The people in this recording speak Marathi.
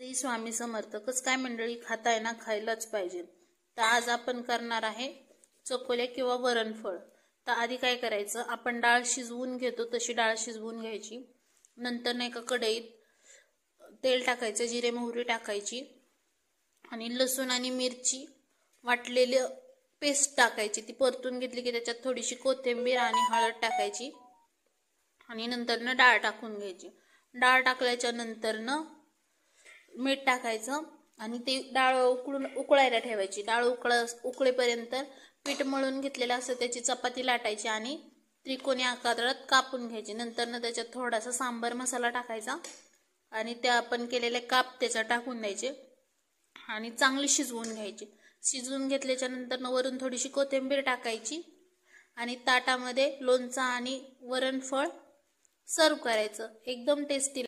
श्री स्वामी समर्थ. कसं काय मंडळी, खाताय ना, खायलाच पाहिजे. तर आज आपण करणार आहे चकोल्या किंवा वरणफळ. तर आधी काय करायचं, आपण डाळ शिजवून घेतो तशी डाळ शिजवून घ्यायची. नंतर नाही का कढईत तेल टाकायचं, जिरे मोहरी टाकायची आणि लसूण आणि मिरची वाटलेली पेस्ट टाकायची. ती परतून घेतली की त्याच्यात थोडीशी कोथिंबीर आणि हळद टाकायची आणि नंतर डाळ टाकून घ्यायची. डाळ टाकल्याच्या नंतर मीठ टाकायचं आणि ते डाळ उकळायला ठेवायची. डाळ उकळेपर्यंत पीठ मळून घेतलेलं असं त्याची चपाती लाटायची आणि त्रिकोणी आकारात कापून घ्यायची. नंतर त्याच्यात थोडासा सांबर मसाला टाकायचा आणि त्या आपण केलेले काप त्याच्यात टाकून द्यायचे आणि चांगली शिजवून घ्यायची. शिजवून घेतल्याच्या नंतर वरून थोडीशी कोथिंबीर टाकायची आणि ताटामध्ये लोणचं आणि वरणफळ सर्व करायचं. एकदम टेस्टी.